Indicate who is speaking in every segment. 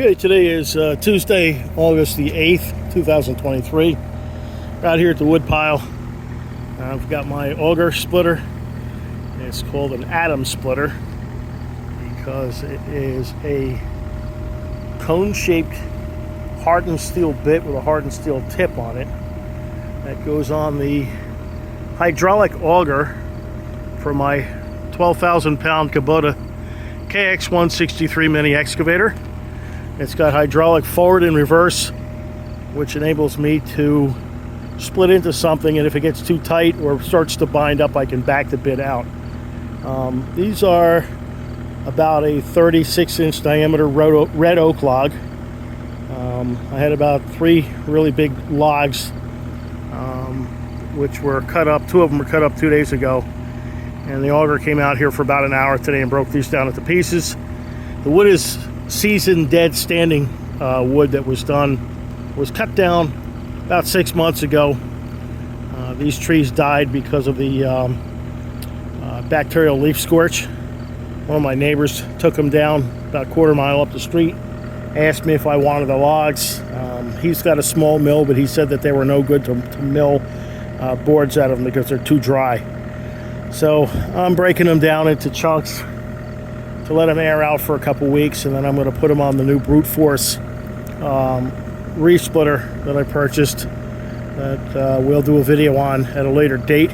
Speaker 1: Okay, today is Tuesday, August the 8th, 2023. Out here at the wood pile. I've got my auger splitter. It's called an atom splitter because it is a cone-shaped hardened steel bit with a hardened steel tip on it that goes on the hydraulic auger for my 12,000-pound Kubota KX163 mini excavator. It's got hydraulic forward and reverse, which enables me to split into something, and if it gets too tight or starts to bind up, I can back the bit out. These are about a 36-inch diameter red oak log. I had about 3 really big logs, which were cut up. 2 of them were cut up 2 days ago, and the auger came out here for about an hour today and broke these down into pieces. The wood is seasoned, dead, standing wood that was cut down about 6 months ago. These trees died because of the bacterial leaf scorch. One of my neighbors took them down about a quarter mile up the street, asked me if I wanted the logs. He's got a small mill, but he said that they were no good to mill boards out of them because they're too dry. So I'm breaking them down into chunks to let them air out for a couple weeks, and then I'm going to put them on the new brute force re-splitter that I purchased that we'll do a video on at a later date.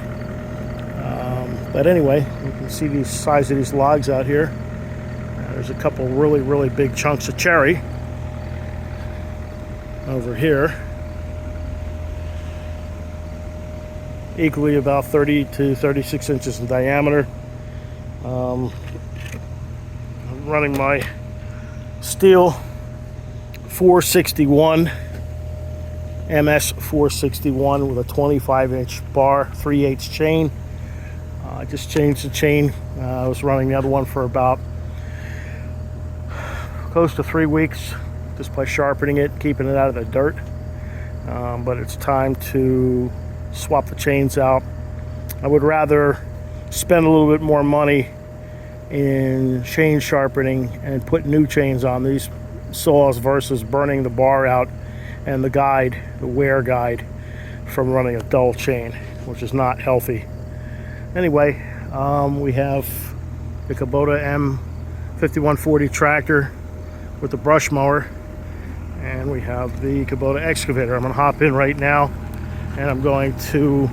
Speaker 1: But anyway, you can see the size of these logs out here. There's a couple really big chunks of cherry over here, equally about 30 to 36 inches in diameter. I'm running my steel 461 MS 461 with a 25-inch bar, 3/8 chain. I just changed the chain. I was running the other one for about close to 3 weeks just by sharpening it, keeping it out of the dirt. But it's time to swap the chains out. I would rather spend a little bit more money in chain sharpening and put new chains on these saws versus burning the bar out and the wear guide from running a dull chain, which is not healthy. Anyway, we have the Kubota M5140 tractor with the brush mower, and we have the Kubota excavator. I'm going to hop in right now, and I'm going to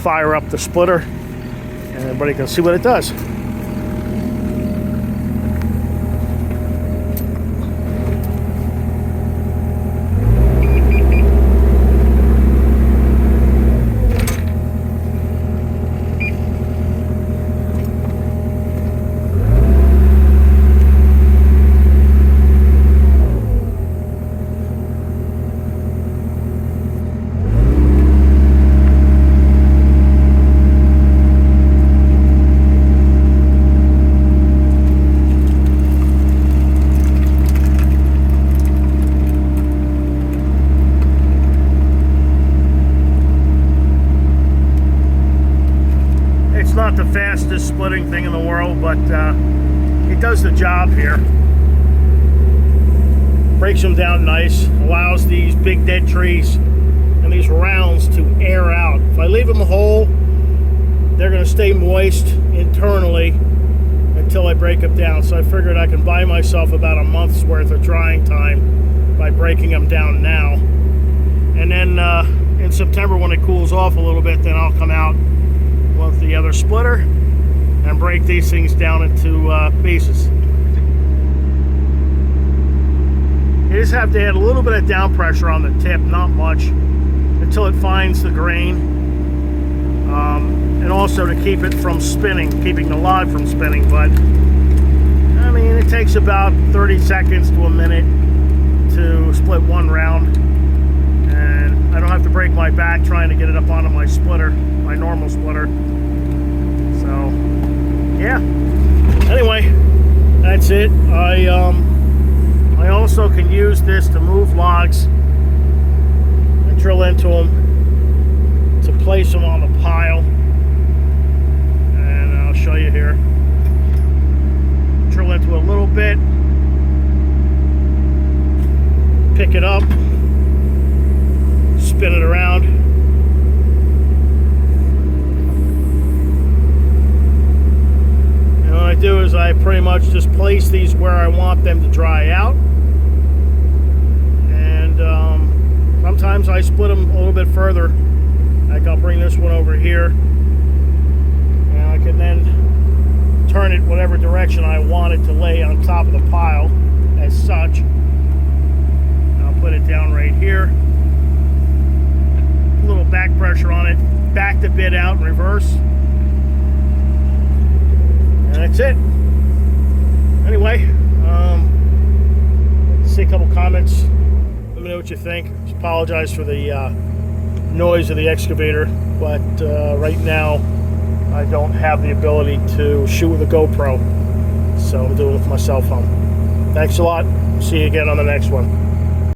Speaker 1: fire up the splitter, and everybody can see what it does. Not the fastest splitting thing in the world, but it does the job here. Breaks them down nice, allows these big dead trees and these rounds to air out. If I leave them whole, they're going to stay moist internally until I break them down. So I figured I can buy myself about a month's worth of drying time by breaking them down now. And then in September, when it cools off a little bit, then I'll come out with the other splitter and break these things down into pieces. You just have to add a little bit of down pressure on the tip, not much, until it finds the grain, and also to keep it from spinning, keeping the log from spinning. But I mean, it takes about 30 seconds to a minute to split one round, and I don't have to break my back trying to get it up onto my splitter, my normal splitter. So yeah, anyway, that's it. I also can use this to move logs and drill into them to place them on the pile, and I'll show you here. Drill into a little bit, pick it up, spin it around. And what I do is I pretty much just place these where I want them to dry out. And sometimes I split them a little bit further. Like I'll bring this one over here, and I can then turn it whatever direction I want it to lay on top of the pile as such. I'll put it down right here. A little back pressure on it, back the bit out in reverse. And that's it. Anyway, see a couple comments. Let me know what you think. Just apologize for the noise of the excavator, but right now I don't have the ability to shoot with a GoPro, so I'm doing it with my cell phone. Thanks a lot. See you again on the next one.